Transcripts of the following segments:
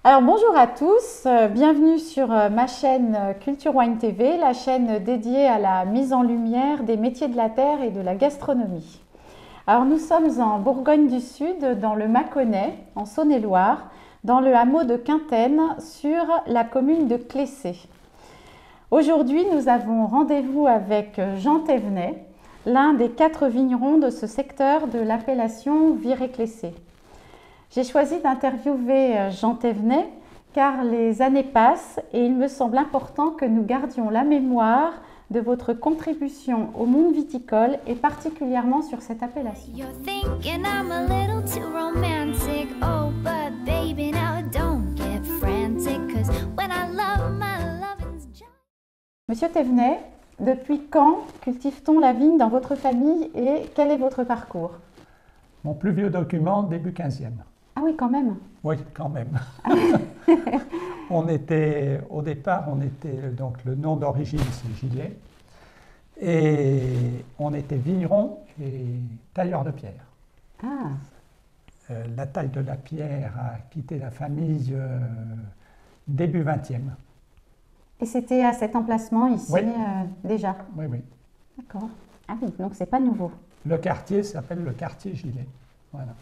Alors bonjour à tous, bienvenue sur ma chaîne Culture Wine TV, la chaîne dédiée à la mise en lumière des métiers de la terre et de la gastronomie. Alors nous sommes en Bourgogne du Sud, dans le Mâconnais, en Saône-et-Loire, dans le hameau de Quintaine, sur la commune de Clessay. Aujourd'hui, nous avons rendez-vous avec Jean Thévenet, l'un des 4 vignerons de ce secteur de l'appellation Viré-Clessay. J'ai choisi d'interviewer Jean Thévenet car les années passent et il me semble important que nous gardions la mémoire de votre contribution au monde viticole et particulièrement sur cette appellation. Monsieur Thévenet, depuis quand cultive-t-on la vigne dans votre famille et quel est votre parcours? Mon plus vieux document, début 15e. Ah oui, quand même. Oui, quand même. Au départ, donc le nom d'origine, c'est Gilet. Et on était vigneron et tailleur de pierre. Ah. La taille de la pierre a quitté la famille début 20e. Et c'était à cet emplacement ici, oui. Déjà? Oui, oui. D'accord. Ah oui, donc c'est pas nouveau. Le quartier s'appelle le quartier Gilet. Voilà.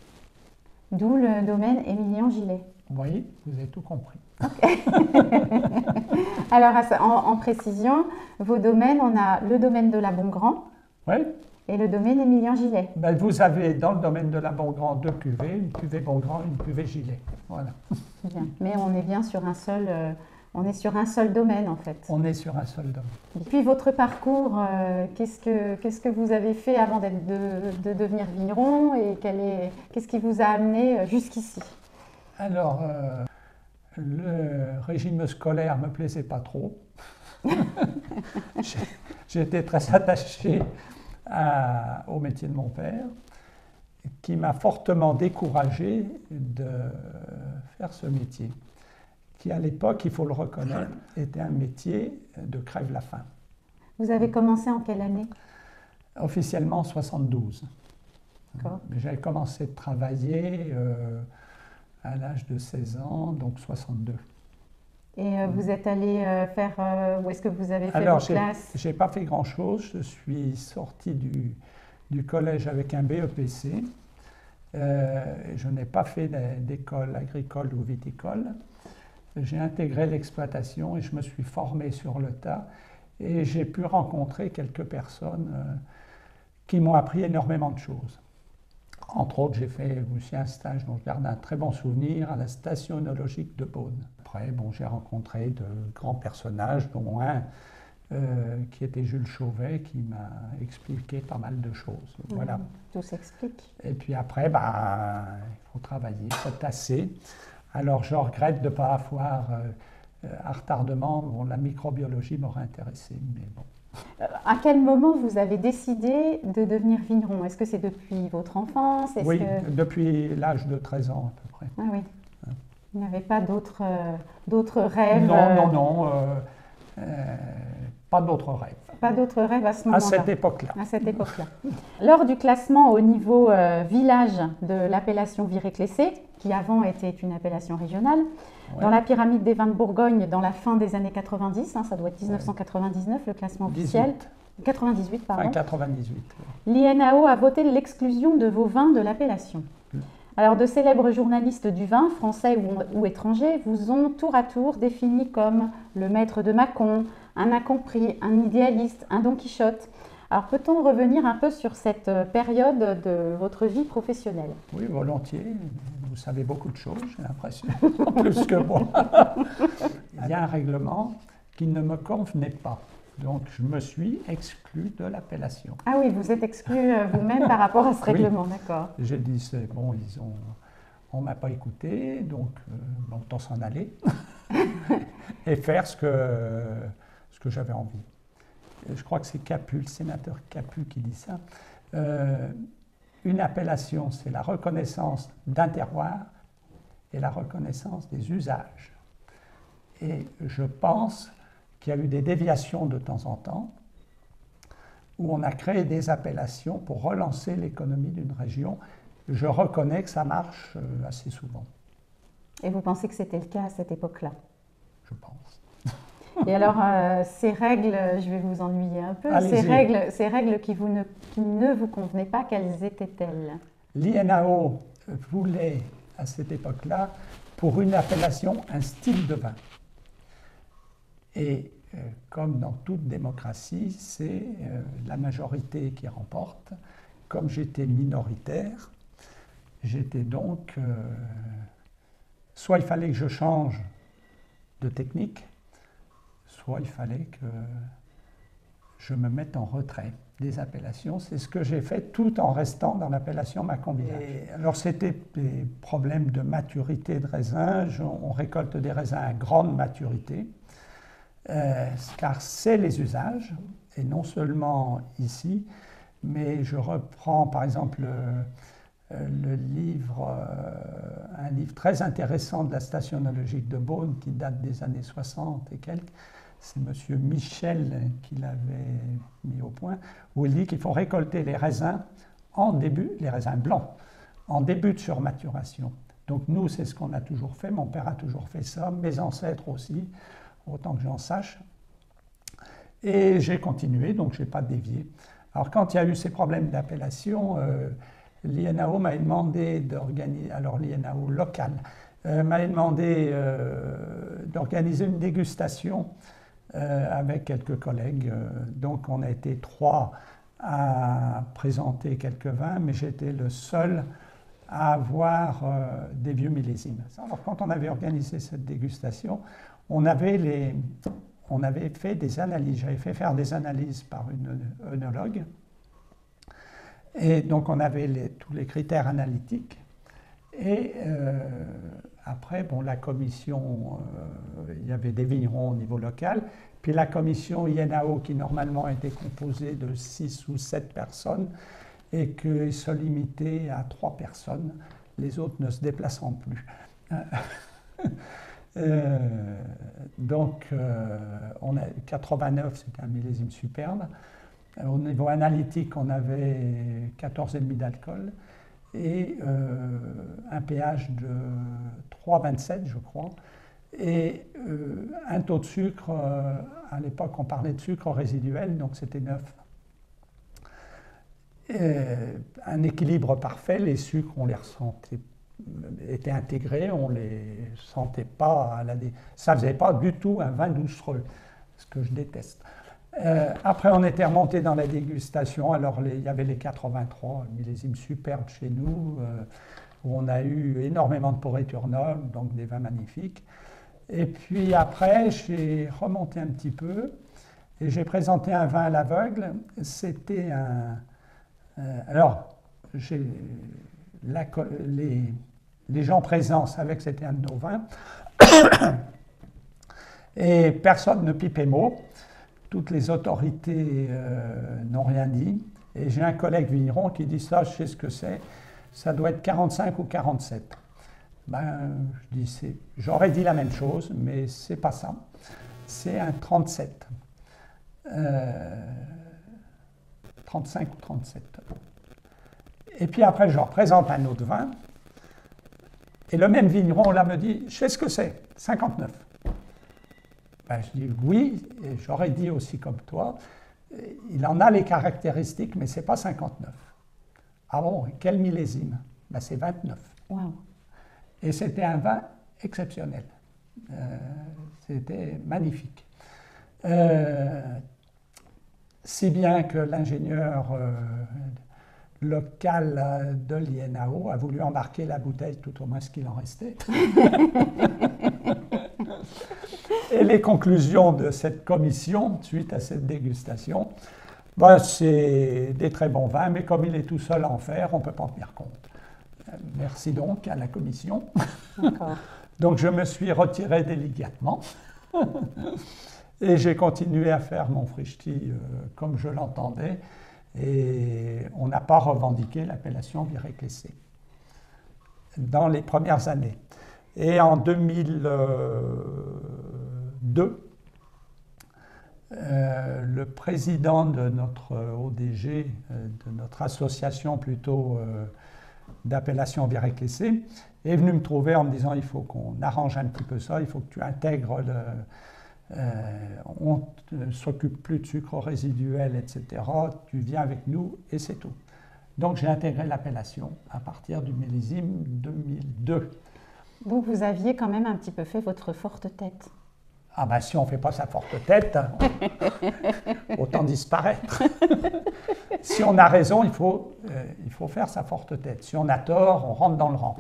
D'où le domaine Émilien Gilet. Oui, vous avez tout compris. Okay. Alors, en précision, vos domaines, on a le domaine de la Bongrand et le domaine Émilien Gilet. Ben, vous avez dans le domaine de la Bongrand 2 cuvées, une cuvée Bongrand et une cuvée Gilet. Voilà. Bien. Mais on est bien sur un seul... On est sur un seul domaine, en fait. On est sur un seul domaine. Et puis, votre parcours, qu'est-ce que vous avez fait avant de devenir vigneron et qu'est-ce qui vous a amené jusqu'ici? Alors, le régime scolaire ne me plaisait pas trop. J'étais très attaché au métier de mon père, qui m'a fortement découragé de faire ce métier, qui à l'époque, il faut le reconnaître, était un métier de crève-la-faim. Vous avez commencé en quelle année? Officiellement en 72. D'accord. J'avais commencé de travailler à l'âge de 16 ans, donc 62. Et vous êtes allé faire... où est-ce que vous avez fait Alors, vos classes? Je n'ai pas fait grand-chose. Je suis sorti du collège avec un BEPC. Je n'ai pas fait d'école agricole ou viticole. J'ai intégré l'exploitation et je me suis formé sur le tas. Et j'ai pu rencontrer quelques personnes qui m'ont appris énormément de choses. Entre autres, j'ai fait aussi un stage dont je garde un très bon souvenir à la station œnologique de Beaune. Après, j'ai rencontré de grands personnages, dont un qui était Jules Chauvet, qui m'a expliqué pas mal de choses. Voilà. Tout s'explique. Et puis après, il faut travailler, il faut tasser. Alors, je regrette de ne pas avoir à retardement. Bon, la microbiologie m'aurait intéressé, mais bon. À quel moment vous avez décidé de devenir vigneron? Est-ce que c'est depuis votre enfance? Oui, depuis l'âge de 13 ans à peu près. Ah oui. Vous n'avez pas d'autres rêves? Non, pas d'autres rêves. Pas d'autres rêves à ce moment-là? À cette époque-là. À cette époque-là. Lors du classement au niveau village de l'appellation Viré-Clessay, qui avant était une appellation régionale, dans la pyramide des vins de Bourgogne, dans la fin des années 90, ça doit être 1999, le classement officiel. 98, pardon. 98. L'INAO a voté l'exclusion de vos vins de l'appellation. Alors, de célèbres journalistes du vin, français ou étrangers, vous ont tour à tour défini comme le maître de Mâcon, un incompris, un idéaliste, un Don Quichotte. Alors, peut-on revenir un peu sur cette période de votre vie professionnelle? Oui, volontiers. Vous savez beaucoup de choses, j'ai l'impression, plus que moi. Il y a un règlement qui ne me convenait pas. Donc, je me suis exclu de l'appellation. Ah oui, vous êtes exclu vous-même par rapport à ce règlement, d'accord. J'ai dit, c'est bon, on ne m'a pas écouté, donc autant s'en aller et faire ce que j'avais envie. Je crois que c'est Capu, le sénateur Capu qui dit ça. Une appellation, c'est la reconnaissance d'un terroir et la reconnaissance des usages. Et je pense qu'il y a eu des déviations de temps en temps, où on a créé des appellations pour relancer l'économie d'une région. Je reconnais que ça marche assez souvent. Et vous pensez que c'était le cas à cette époque-là? Je pense. Et alors, ces règles, je vais vous ennuyer un peu, ces règles qui ne vous convenaient pas, quelles étaient-elles? L'INAO voulait, à cette époque-là, pour une appellation, un style de vin. Et comme dans toute démocratie, c'est la majorité qui remporte. Comme j'étais minoritaire, j'étais donc... soit il fallait que je change de technique, soit il fallait que je me mette en retrait des appellations. C'est ce que j'ai fait tout en restant dans l'appellation Mâcon Village. Alors c'était des problèmes de maturité de raisin. On récolte des raisins à grande maturité, car c'est les usages, et non seulement ici, mais je reprends par exemple un livre très intéressant de la station œnologique de Beaune qui date des années 60 et quelques. C'est M. Michel qui l'avait mis au point, où il dit qu'il faut récolter les raisins les raisins blancs, en début de surmaturation. Donc nous, c'est ce qu'on a toujours fait, mon père a toujours fait ça, mes ancêtres aussi, autant que j'en sache. Et j'ai continué, donc je n'ai pas dévié. Alors quand il y a eu ces problèmes d'appellation, l'INAO m'a demandé d'organiser, alors l'INAO local, m'a demandé d'organiser une dégustation avec quelques collègues. Donc on a été 3 à présenter quelques vins, mais j'étais le seul à avoir des vieux millésimes. Alors quand on avait organisé cette dégustation, on avait fait des analyses. J'avais fait faire des analyses par une œnologue. Et donc on avait tous les critères analytiques. Et après, bon, la commission, il y avait des vignerons au niveau local, puis la commission INAO qui normalement était composée de 6 ou 7 personnes et qui se limitait à 3 personnes, les autres ne se déplaçant plus. Donc, on a 89, c'était un millésime superbe. Au niveau analytique, on avait 14,5 d'alcool et un pH de 3,27, je crois, et un taux de sucre, à l'époque on parlait de sucre résiduel, donc c'était 9. Un équilibre parfait, les sucres, on les ressentait, étaient intégrés, on ne les sentait pas, ça ne faisait pas du tout un vin doucereux, ce que je déteste. Après, on était remonté dans la dégustation. Alors, il y avait les 83, millésimes superbes chez nous, où on a eu énormément de pourriture noble, donc des vins magnifiques. Et puis après, j'ai remonté un petit peu et j'ai présenté un vin à l'aveugle. C'était alors, les gens présents savaient que c'était un de nos vins. Et personne ne pipait mot. Toutes les autorités n'ont rien dit. Et j'ai un collègue vigneron qui dit ça, je sais ce que c'est, ça doit être 45 ou 47. Je dis, j'aurais dit la même chose, mais c'est pas ça. C'est un 37. 35 ou 37. Et puis après, je leur présente un autre vin. Et le même vigneron, là, me dit, je sais ce que c'est, 59. Je dis oui, et j'aurais dit aussi comme toi, il en a les caractéristiques, mais ce n'est pas 59. Ah bon, quel millésime? C'est 29. Wow. Et c'était un vin exceptionnel. C'était magnifique. Si bien que l'ingénieur local de l'INAO a voulu embarquer la bouteille, tout au moins ce qu'il en restait. Et les conclusions de cette commission, suite à cette dégustation, c'est des très bons vins, mais comme il est tout seul à en faire, on ne peut pas en tenir compte. Merci donc à la commission. Donc je me suis retiré délicatement et j'ai continué à faire mon frichti comme je l'entendais, et on n'a pas revendiqué l'appellation Viré-Clessé dans les premières années. Et en 2002, le président de notre ODG, de notre association plutôt d'appellation Vireclessé, est venu me trouver en me disant il faut qu'on arrange un petit peu ça, il faut que tu intègres on ne s'occupe plus de sucre résiduel, etc. Tu viens avec nous et c'est tout. Donc j'ai intégré l'appellation à partir du millésime 2002. Donc vous aviez quand même un petit peu fait votre forte tête. Ah ben si on ne fait pas sa forte tête, autant disparaître. Si on a raison, il faut faire sa forte tête. Si on a tort, on rentre dans le rang.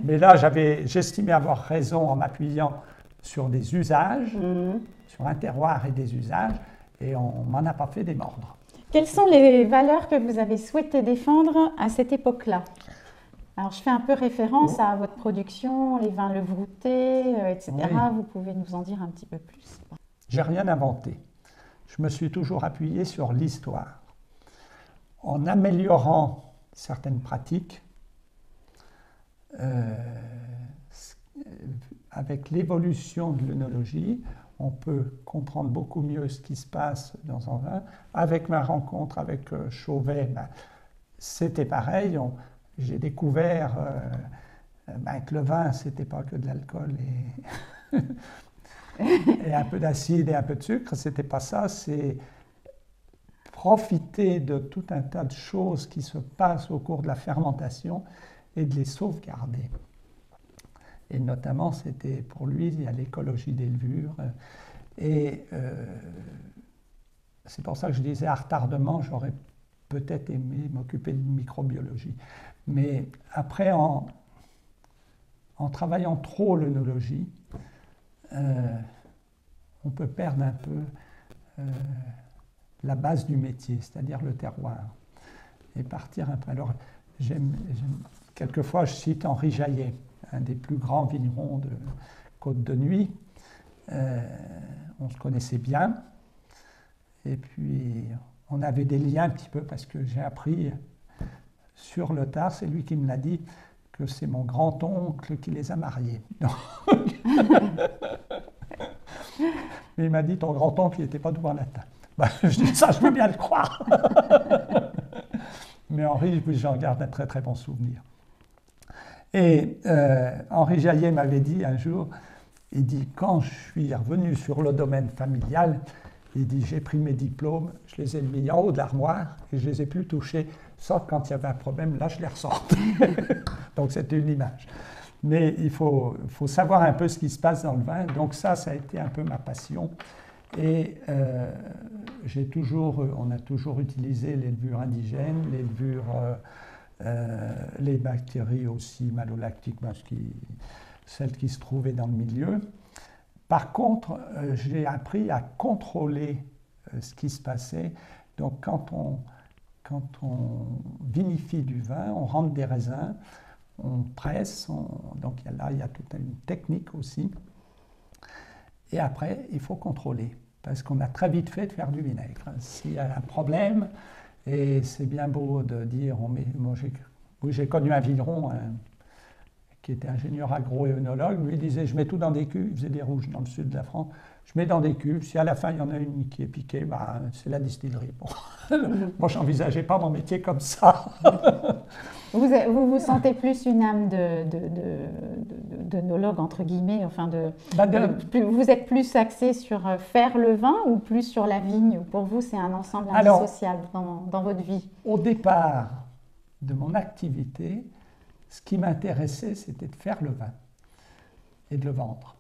Mais là, j'estimais avoir raison en m'appuyant sur des usages, sur un terroir et des usages, et on ne m'en a pas fait démordre. Quelles sont les valeurs que vous avez souhaité défendre à cette époque-là? Alors, je fais un peu référence à votre production, les vins levroutés, etc. Oui. Vous pouvez nous en dire un petit peu plus? J'ai rien inventé. Je me suis toujours appuyé sur l'histoire. En améliorant certaines pratiques, avec l'évolution de l'œnologie, on peut comprendre beaucoup mieux ce qui se passe dans un vin. Avec ma rencontre avec Chauvet, c'était pareil. J'ai découvert que le vin, ce n'était pas que de l'alcool et un peu d'acide et un peu de sucre. Ce n'était pas ça. C'est profiter de tout un tas de choses qui se passent au cours de la fermentation et de les sauvegarder. Et notamment, c'était pour lui, il y a l'écologie des levures. Et c'est pour ça que je disais, à retardement, j'aurais peut-être aimé m'occuper de microbiologie. Mais après, en travaillant trop l'œnologie, on peut perdre un peu la base du métier, c'est-à-dire le terroir, et partir un peu. Alors, quelquefois, je cite Henri Jaillet, un des plus grands vignerons de Côte de Nuit. On se connaissait bien, et puis on avait des liens un petit peu parce que j'ai appris sur le tard, c'est lui qui me l'a dit, que c'est mon grand-oncle qui les a mariés. Mais il m'a dit, ton grand-oncle, il n'était pas devant la table. Je dis, ça, je veux bien le croire. Mais Henri, j'en garde un très très bon souvenir. Et Henri Jaillet m'avait dit un jour, il dit, quand je suis revenu sur le domaine familial, il dit, j'ai pris mes diplômes, je les ai mis en haut de l'armoire et je les ai plus touchés, sauf quand il y avait un problème, là je les ressortais. Donc c'était une image. Mais il faut savoir un peu ce qui se passe dans le vin, donc ça a été un peu ma passion. Et on a toujours utilisé les levures indigènes, les levures, les bactéries aussi malolactiques, celles qui se trouvaient dans le milieu. Par contre, j'ai appris à contrôler ce qui se passait. Donc, quand on vinifie du vin, on rentre des raisins, on presse, donc là, il y a toute une technique aussi. Et après, il faut contrôler, parce qu'on a très vite fait de faire du vinaigre. S'il y a un problème, et c'est bien beau de dire, j'ai connu un vigneron, qui était ingénieur agro-œnologue, lui disait, je mets tout dans des cuves, il faisait des rouges dans le sud de la France, je mets dans des cuves, si à la fin il y en a une qui est piquée, c'est la distillerie. Bon. Moi, je n'envisageais pas mon métier comme ça. Vous sentez plus une âme d'œnologue, entre guillemets, enfin vous êtes plus axé sur faire le vin ou plus sur la vigne? Pour vous, c'est un ensemble indissociable dans votre vie? Au départ de mon activité, ce qui m'intéressait, c'était de faire le vin et de le vendre.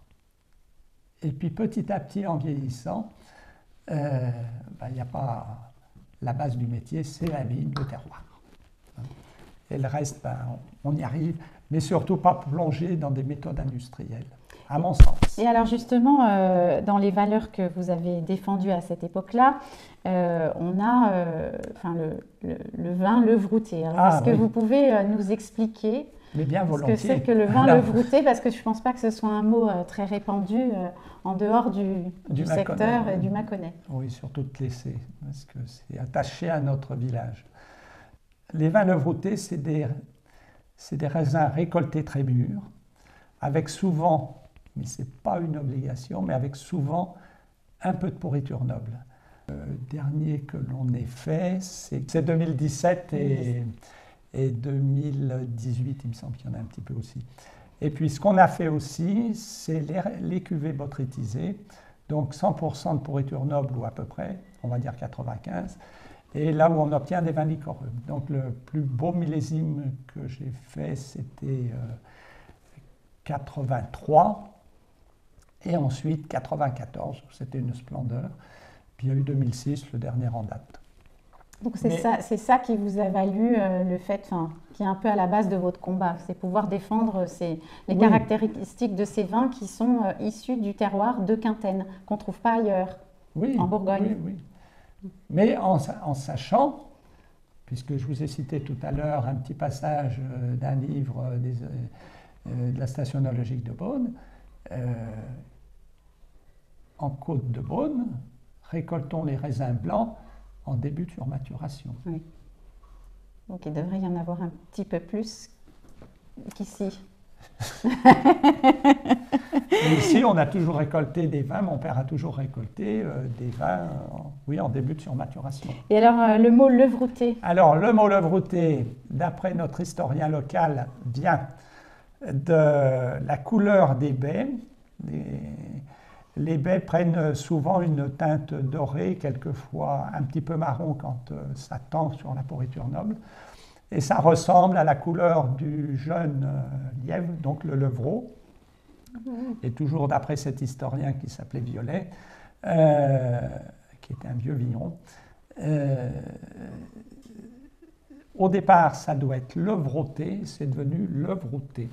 Et puis petit à petit, en vieillissant, il n'y a pas la base du métier, c'est la vigne, le terroir. Et le reste, on y arrive, mais surtout pas plonger dans des méthodes industrielles, à mon sens. Et alors justement, dans les valeurs que vous avez défendues à cette époque-là, on a le vin levrouté. Alors, est-ce que vous pouvez nous expliquer ce que c'est que le vin levrouté? Parce que je ne pense pas que ce soit un mot très répandu en dehors du secteur et du Mâconnais. Oui, surtout de Clessé, parce que c'est attaché à notre village. Les vins levroutés, c'est des raisins récoltés très mûrs, avec souvent, mais ce n'est pas une obligation, mais avec souvent un peu de pourriture noble. Le dernier que l'on ait fait, c'est 2017 et et 2018, il me semble qu'il y en a un petit peu aussi. Et puis ce qu'on a fait aussi, c'est les cuvées botrytisées, donc 100% de pourriture noble ou à peu près, on va dire 95, et là où on obtient des vins liquoreux. Donc le plus beau millésime que j'ai fait, c'était 83, et ensuite 94, c'était une splendeur. Puis il y a eu 2006, le dernier en date. Donc c'est ça qui vous a valu le fait, qui est un peu à la base de votre combat, c'est pouvoir défendre les caractéristiques de ces vins qui sont issus du terroir de Quintaine, qu'on ne trouve pas ailleurs, en Bourgogne. Oui. Mais en sachant, puisque je vous ai cité tout à l'heure un petit passage d'un livre de la station œnologique de Beaune, en Côte de Beaune, récoltons les raisins blancs en début de surmaturation. Oui. Donc il devrait y en avoir un petit peu plus qu'ici. Ici, on a toujours récolté des vins, mon père a toujours récolté des vins en début de surmaturation. Et alors le mot levrouté? Alors le mot levrouté, d'après notre historien local, vient de la couleur des baies. Les baies prennent souvent une teinte dorée, quelquefois un petit peu marron quand ça tend sur la pourriture noble. Et ça ressemble à la couleur du jeune lièvre, donc le levreau. Et toujours d'après cet historien qui s'appelait Violet, qui était un vieux vigneron. Au départ, ça doit être levrouté, c'est devenu levrouté.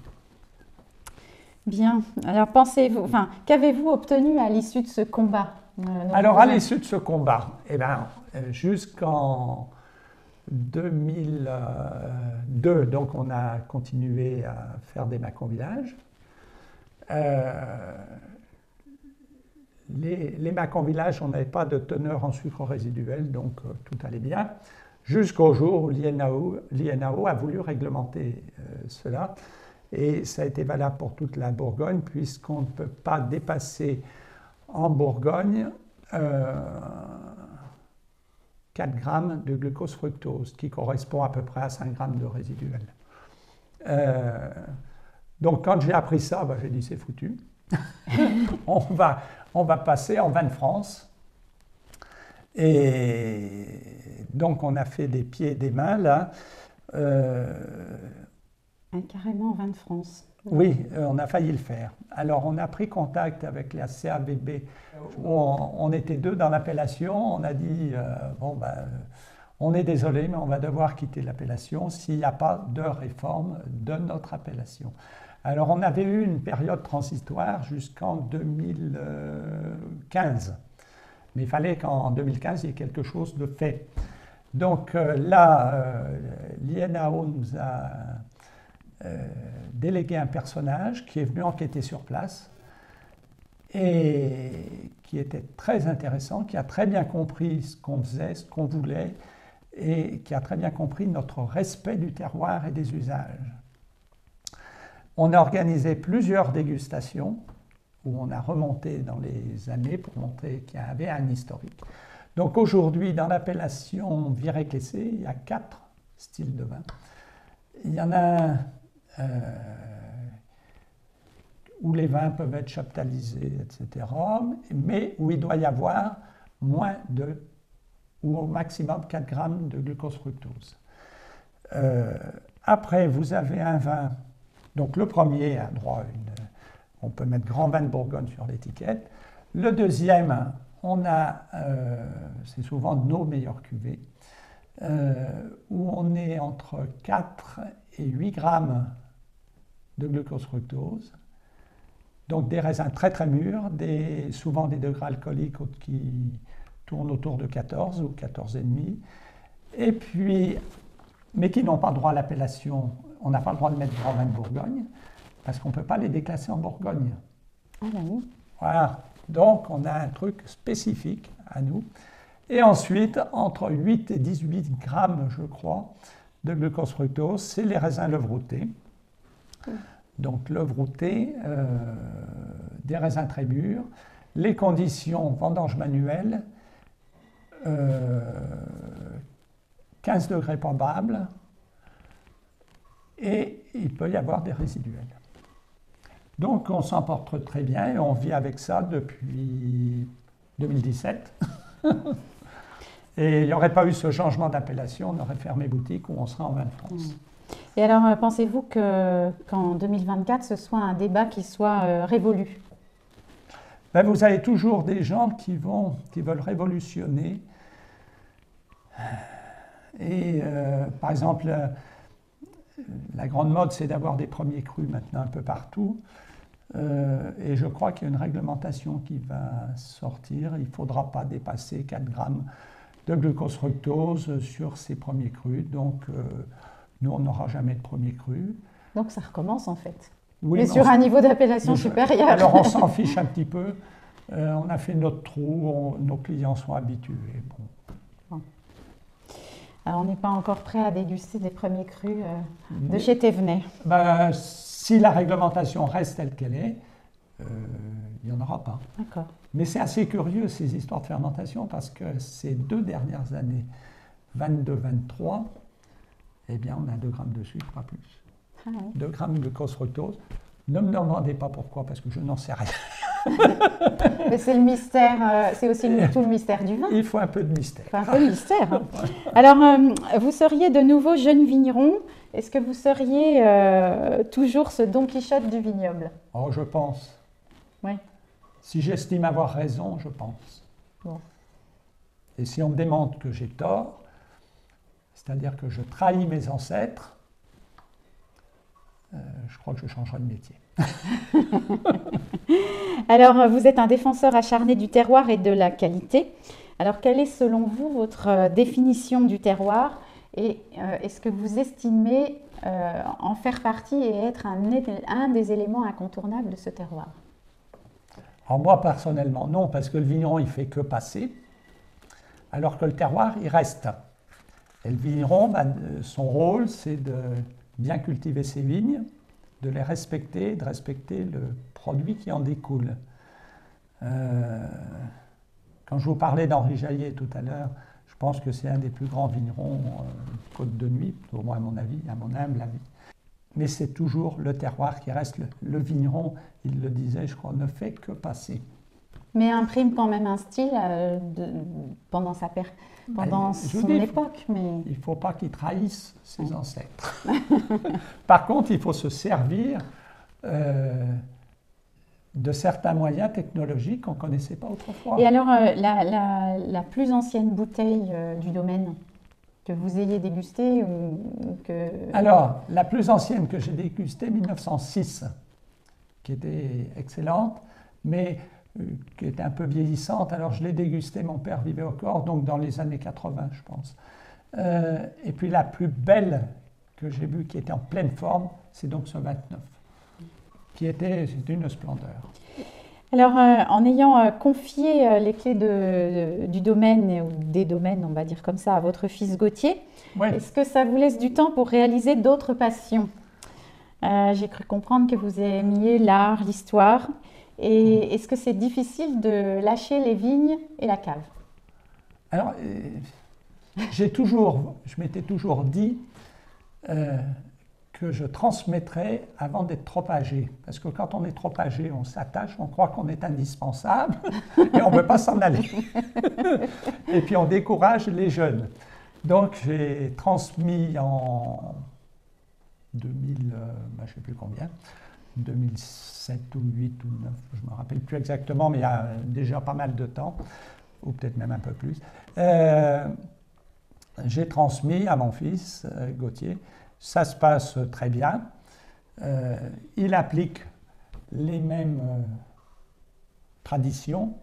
Bien. Alors, pensez-vous, qu'avez-vous obtenu à l'issue de ce combat? Alors, à l'issue de ce combat, jusqu'en 2002, donc on a continué à faire des Mâcon-Village. Les Mâcon-Village, on n'avait pas de teneur en sucre résiduel, donc tout allait bien, jusqu'au jour où l'INAO a voulu réglementer cela. Et ça a été valable pour toute la Bourgogne, puisqu'on ne peut pas dépasser en Bourgogne 4 grammes de glucose-fructose, qui correspond à peu près à 5 grammes de résiduel. Donc quand j'ai appris ça, j'ai dit c'est foutu. on va passer en vin de France. Et donc on a fait des pieds et des mains là. Carrément vin de France. Oui, on a failli le faire. Alors, on a pris contact avec la CAVB. On était deux dans l'appellation. On a dit, on est désolé, mais on va devoir quitter l'appellation s'il n'y a pas de réforme de notre appellation. Alors, on avait eu une période transitoire jusqu'en 2015. Mais il fallait qu'en 2015, il y ait quelque chose de fait. Donc là, l'INAO nous a délégué un personnage qui est venu enquêter sur place et qui était très intéressant, qui a très bien compris ce qu'on faisait, ce qu'on voulait et qui a très bien compris notre respect du terroir et des usages. On a organisé plusieurs dégustations où on a remonté dans les années pour montrer qu'il y avait un historique. Donc aujourd'hui, dans l'appellation Viré-Clessé, il y a 4 styles de vin. Il y en a où les vins peuvent être chaptalisés, etc., mais où il doit y avoir moins de, ou au maximum 4 grammes de glucose-fructose. Après, vous avez un vin, donc le premier a droit à on peut mettre grand vin de Bourgogne sur l'étiquette. Le deuxième, c'est souvent nos meilleures cuvées, où on est entre 4 et 8 grammes de glucose-fructose. Donc des raisins très très mûrs, souvent des degrés alcooliques qui tournent autour de 14 ou 14,5. Et puis, mais qui n'ont pas droit à l'appellation, on n'a pas le droit de mettre grand vin de Bourgogne, parce qu'on ne peut pas les déclasser en Bourgogne. Ah ben oui. Voilà, donc on a un truc spécifique à nous. Et ensuite, entre 8 et 18 grammes, je crois, de glucose-fructose, c'est les raisins levroutés. Donc levroutés, des raisins très mûrs, les conditions vendange manuelle, 15 degrés probables, et il peut y avoir des résiduels. Donc on s'en porte très bien et on vit avec ça depuis 2017. Et il n'y aurait pas eu ce changement d'appellation, on aurait fermé boutique ou on serait en vin de France. Et alors, pensez-vous qu'en 2024, ce soit un débat qui soit révolu? Ben, vous avez toujours des gens qui veulent révolutionner. Et par exemple, la grande mode, c'est d'avoir des premiers crus maintenant un peu partout. Et je crois qu'il y a une réglementation qui va sortir. Il ne faudra pas dépasser 4 grammes de glucose fructose sur ces premiers crus. Donc, nous, on n'aura jamais de premiers crus. Donc, ça recommence en fait. Oui, mais sur un niveau d'appellation supérieur. Alors, on s'en fiche un petit peu. On a fait notre trou, nos clients sont habitués. Bon. Alors, on n'est pas encore prêt à déguster des premiers crus de chez Thévenet. Ben, si la réglementation reste telle qu'elle est, il n'y en aura pas. D'accord. Mais c'est assez curieux ces histoires de fermentation parce que ces 2 dernières années, 22-23, eh bien on a 2 grammes de sucre, pas plus. Ah oui. 2 grammes de glucose fructose. Ne me demandez pas pourquoi, parce que je n'en sais rien. Mais c'est le mystère, c'est aussi tout le mystère du vin. Il faut un peu de mystère. Il faut un peu de mystère. Hein. Alors, vous seriez de nouveau jeune vigneron. Est-ce que vous seriez toujours ce Don Quichotte du vignoble? Oh, je pense. Oui. Si j'estime avoir raison, je pense. Bon. Et si on me démontre que j'ai tort, c'est-à-dire que je trahis mes ancêtres, je crois que je changerai de métier. Alors, vous êtes un défenseur acharné du terroir et de la qualité. Alors, quelle est selon vous votre définition du terroir et est-ce que vous estimez en faire partie et être un des éléments incontournables de ce terroir? Alors moi, personnellement, non, parce que le vigneron, il ne fait que passer, alors que le terroir, il reste. Et le vigneron, son rôle, c'est de bien cultiver ses vignes, de les respecter, de respecter le produit qui en découle. Quand je vous parlais d'Henri Jaillet tout à l'heure, je pense que c'est un des plus grands vignerons Côte de Nuit, au moins à mon avis, à mon humble avis. Mais c'est toujours le terroir qui reste. Le vigneron, il le disait, je crois, ne fait que passer. Mais imprime quand même un style pendant son époque. Mais... Il ne faut pas qu'il trahisse ses ancêtres. Par contre, il faut se servir de certains moyens technologiques qu'on ne connaissait pas autrefois. Et alors, la plus ancienne bouteille du domaine que vous ayez dégustée ou que... Alors, la plus ancienne que j'ai dégustée, 1906, qui était excellente, mais qui était un peu vieillissante. Alors, je l'ai dégustée, mon père vivait encore, donc dans les années 80, je pense. Et puis, la plus belle que j'ai vue, qui était en pleine forme, c'est donc ce 29, qui était d'une splendeur. Alors, en ayant confié les clés du domaine, ou des domaines, on va dire comme ça, à votre fils Gauthier, oui. Est-ce que ça vous laisse du temps pour réaliser d'autres passions? J'ai cru comprendre que vous aimiez l'art, l'histoire. Et est-ce que c'est difficile de lâcher les vignes et la cave? Alors, je m'étais toujours dit que je transmettrais avant d'être trop âgé. Parce que quand on est trop âgé, on s'attache, on croit qu'on est indispensable et on ne veut pas s'en aller. Et puis on décourage les jeunes. Donc j'ai transmis en 2000, je ne sais plus combien, 2007 ou 8 ou 9, je ne me rappelle plus exactement, mais il y a déjà pas mal de temps, ou peut-être même un peu plus. J'ai transmis à mon fils, Gauthier. Ça se passe très bien. Il applique les mêmes traditions.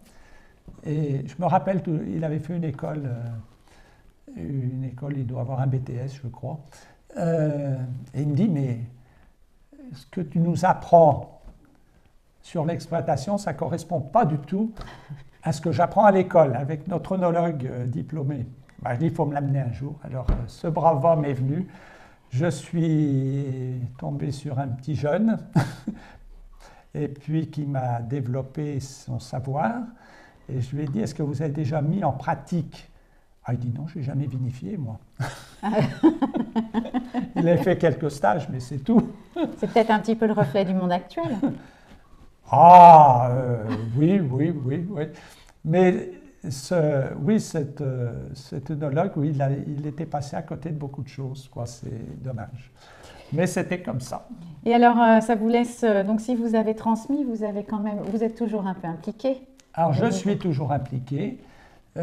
Et je me rappelle, il avait fait une école, il doit avoir un BTS, je crois. Et il me dit, mais ce que tu nous apprends sur l'exploitation, ça ne correspond pas du tout à ce que j'apprends à l'école avec notre œnologue diplômé. Je dis, il faut me l'amener un jour. Alors, ce brave homme est venu. Je suis tombé sur un petit jeune, et puis qui m'a développé son savoir. Et je lui ai dit, est-ce que vous avez déjà mis en pratique? Ah, il dit, non, je n'ai jamais vinifié, moi. Il a fait quelques stages, mais c'est tout. C'est peut-être un petit peu le reflet du monde actuel. Ah, oui, oui, oui, oui. Mais oui, cet œnologue, oui, il était passé à côté de beaucoup de choses, quoi. C'est dommage. Mais c'était comme ça. Et alors, ça vous laisse, donc si vous avez transmis, vous avez quand même, vous êtes toujours un peu impliqué. Alors, je suis toujours impliqué. Je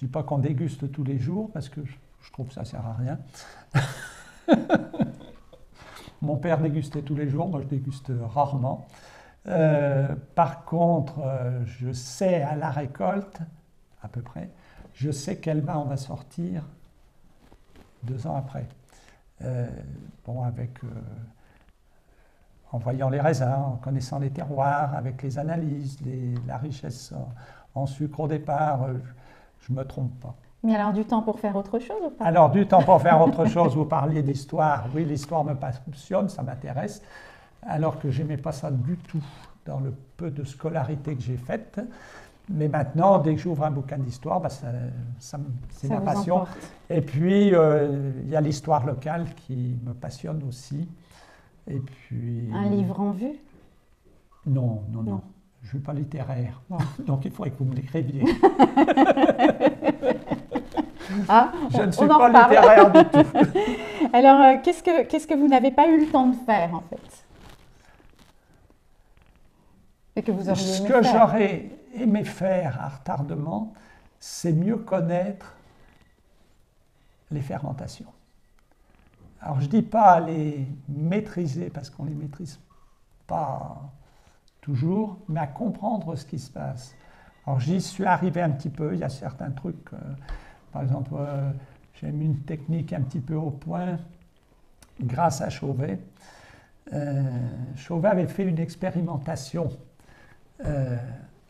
ne dis pas qu'on déguste tous les jours, parce que je trouve que ça ne sert à rien. Mon père dégustait tous les jours, moi je déguste rarement. Par contre, je sais à la récolte, à peu près, je sais quel vin on va sortir 2 ans après. Bon, en voyant les raisins, en connaissant les terroirs, avec les analyses, la richesse en sucre au départ, je ne me trompe pas. Mais alors du temps pour faire autre chose ou pas? Alors du temps pour faire autre chose, vous parliez d'histoire, oui l'histoire me passionne, ça m'intéresse, alors que je n'aimais pas ça du tout dans le peu de scolarité que j'ai faite. Mais maintenant, dès que j'ouvre un bouquin d'histoire, bah c'est ma passion. Emporte. Et puis, il y a l'histoire locale qui me passionne aussi. Et puis... Un livre en vue? Non, non, non. Je ne suis pas littéraire. Bon. Donc, il faudrait que vous me l'écriviez. Ah, je ne suis on en pas reparle. littéraire du tout. Alors, qu'est-ce que vous n'avez pas eu le temps de faire, en fait? Et que vous auriez Ce aimé que faire? j'aurais aimé faire à retardement, c'est mieux connaître les fermentations. Alors, je ne dis pas les maîtriser, parce qu'on ne les maîtrise pas toujours, mais à comprendre ce qui se passe. Alors, j'y suis arrivé un petit peu, il y a certains trucs, par exemple, j'ai mis une technique un petit peu au point grâce à Chauvet. Chauvet avait fait une expérimentation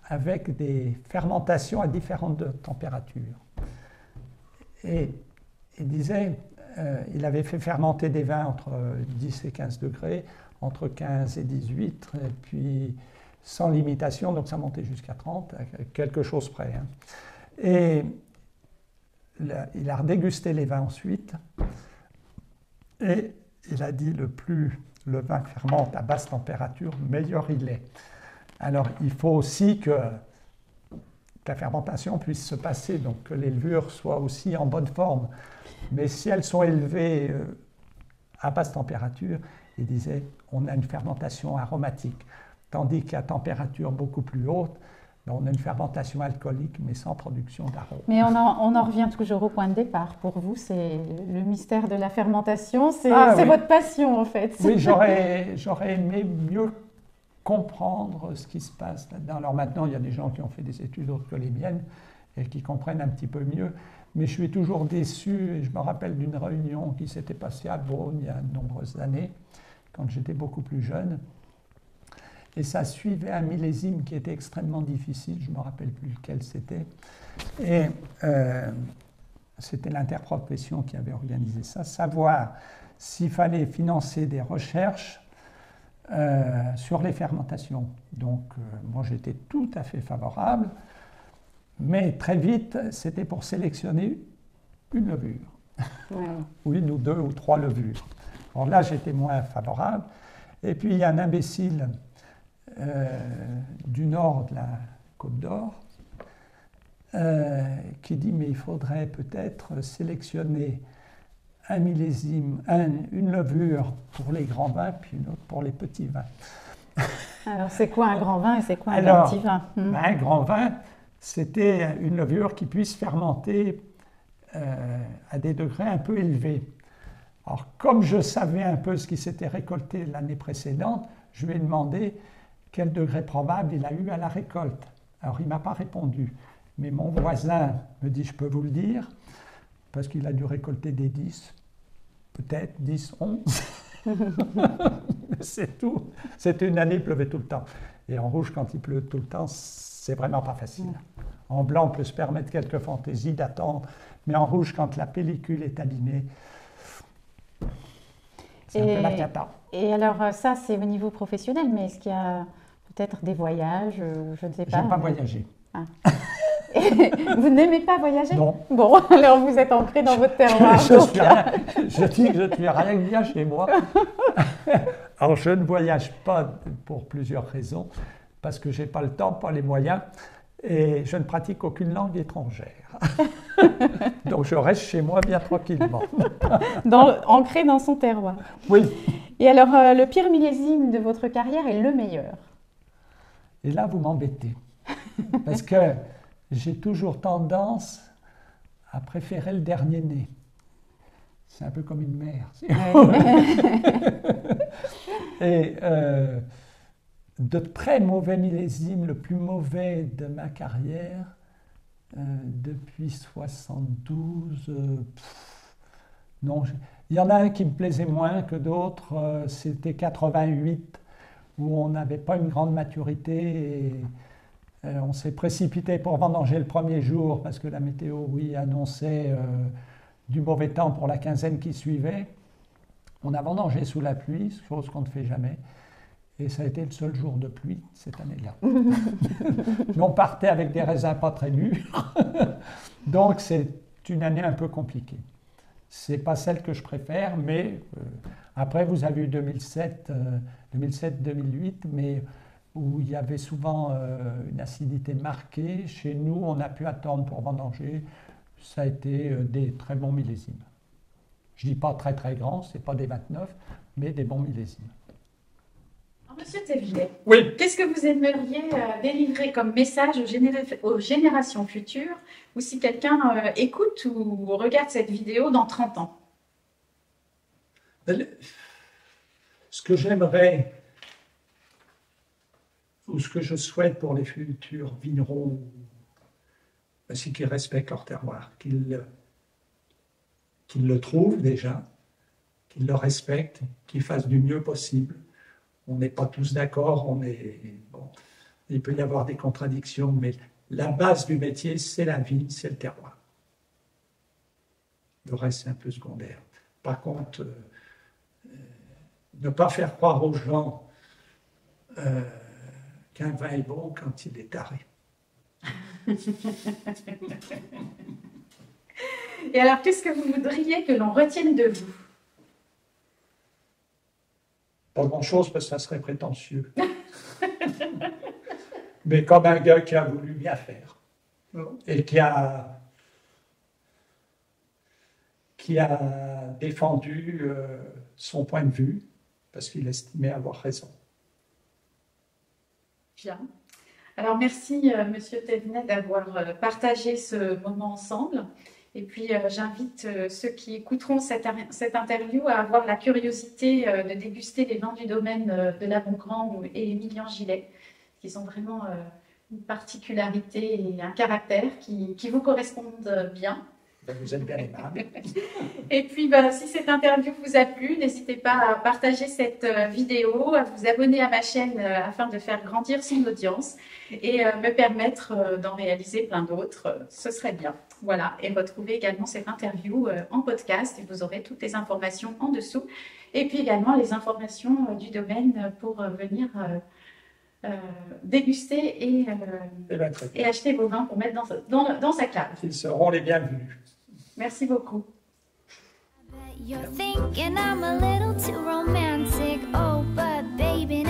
avec des fermentations à différentes températures. Et il disait, il avait fait fermenter des vins entre 10 et 15 degrés, entre 15 et 18, et puis sans limitation, donc ça montait jusqu'à 30, à quelque chose près. Hein. Et il a redégusté les vins ensuite, et il a dit plus le vin fermente à basse température, meilleur il est. Alors il faut aussi que la fermentation puisse se passer, donc que les levures soient aussi en bonne forme. Mais si elles sont élevées à basse température, il disait, on a une fermentation aromatique. Tandis qu'à température beaucoup plus haute, on a une fermentation alcoolique, mais sans production d'arôme. Mais on en revient toujours au point de départ. Pour vous, c'est le mystère de la fermentation, c'est oui. votre passion en fait. Oui, j'aurais aimé mieux comprendre ce qui se passe là-dedans. Alors maintenant, il y a des gens qui ont fait des études autres que les miennes et qui comprennent un petit peu mieux. Mais je suis toujours déçu, et je me rappelle d'une réunion qui s'était passée à Beaune il y a de nombreuses années, quand j'étais beaucoup plus jeune. Et ça suivait un millésime qui était extrêmement difficile, je ne me rappelle plus lequel c'était. Et c'était l'interprofession qui avait organisé ça, savoir s'il fallait financer des recherches sur les fermentations. Donc moi j'étais tout à fait favorable, mais très vite c'était pour sélectionner une levure. Ouais. Une ou 2 ou 3 levures. Alors là j'étais moins favorable. Et puis il y a un imbécile du nord de la Côte d'Or qui dit mais il faudrait peut-être sélectionner un millésime, une levure pour les grands vins puis une autre pour les petits vins. Alors c'est quoi un grand vin et c'est quoi un petit vin? Un grand vin, c'était une levure qui puisse fermenter à des degrés un peu élevés. Alors comme je savais un peu ce qui s'était récolté l'année précédente, je lui ai demandé quel degré probable il a eu à la récolte. Alors, il ne m'a pas répondu. Mais mon voisin me dit, je peux vous le dire, parce qu'il a dû récolter des 10, peut-être 10, 11. C'est tout. C'était une année, il pleuvait tout le temps. Et en rouge, quand il pleut tout le temps, c'est vraiment pas facile. En blanc, on peut se permettre quelques fantaisies d'attendre, mais en rouge, quand la pellicule est abîmée, c'est un peu la cata. Et alors, ça, c'est au niveau professionnel, mais est-ce qu'il y a peut-être des voyages, je ne sais pas. Je n'aime pas voyager. Ah. Vous n'aimez pas voyager? Non. Bon, alors vous êtes ancré dans votre terroir. Je dis que je ne suis rien que bien chez moi. Alors, je ne voyage pas pour plusieurs raisons, parce que je n'ai pas le temps, pas les moyens, et je ne pratique aucune langue étrangère. Donc, je reste chez moi bien tranquillement. Ancré dans son terroir. Oui. Et alors, le pire millésime de votre carrière est le meilleur? Et là, vous m'embêtez, parce que j'ai toujours tendance à préférer le dernier né. C'est un peu comme une mère. Et de très mauvais millésimes, le plus mauvais de ma carrière, depuis 72, non, il y en a un qui me plaisait moins que d'autres, c'était 88, où on n'avait pas une grande maturité et on s'est précipité pour vendanger le premier jour parce que la météo, oui, annonçait du mauvais temps pour la quinzaine qui suivait. On a vendangé sous la pluie, chose qu'on ne fait jamais, et ça a été le seul jour de pluie cette année-là. Mais on partait avec des raisins pas très mûrs, donc c'est une année un peu compliquée. C'est pas celle que je préfère, mais après vous avez eu 2007, 2007-2008, mais où il y avait souvent une acidité marquée. Chez nous, on a pu attendre pour vendanger. Ça a été des très bons millésimes. Je ne dis pas très très grands, ce n'est pas des 29, mais des bons millésimes. Alors, Monsieur Thévenet, oui. Qu'est-ce que vous aimeriez délivrer comme message aux générations futures, ou si quelqu'un écoute ou regarde cette vidéo dans 30 ans? Ce que j'aimerais, ou ce que je souhaite pour les futurs vignerons, c'est qu'ils respectent leur terroir, qu'ils le trouvent déjà, qu'ils le respectent, qu'ils fassent du mieux possible. On n'est pas tous d'accord, bon, il peut y avoir des contradictions, mais la base du métier, c'est la vigne, c'est le terroir. Le reste, c'est un peu secondaire. Par contre, ne pas faire croire aux gens qu'un vin est bon quand il est taré. Et alors, qu'est-ce que vous voudriez que l'on retienne de vous? Pas grand-chose parce que ça serait prétentieux. Mais comme un gars qui a voulu bien faire et qui a défendu son point de vue parce qu'il estimait avoir raison. Bien. Alors, merci, Monsieur Thévenet, d'avoir partagé ce moment ensemble. Et puis, j'invite ceux qui écouteront cette interview à avoir la curiosité de déguster les vins du domaine de l'Avon-Grand et Émilien Gillet, qui ont vraiment une particularité et un caractère qui vous correspondent bien. Vous êtes bien aimable. Et puis, si cette interview vous a plu, n'hésitez pas à partager cette vidéo, à vous abonner à ma chaîne afin de faire grandir son audience et me permettre d'en réaliser plein d'autres. Ce serait bien. Voilà, et retrouvez également cette interview en podcast et vous aurez toutes les informations en dessous. Et puis également les informations du domaine pour venir déguster et acheter vos vins pour mettre dans sa cave. Ils seront les bienvenus. Merci beaucoup. You're thinking I'm a little too romantic. Oh, but baby,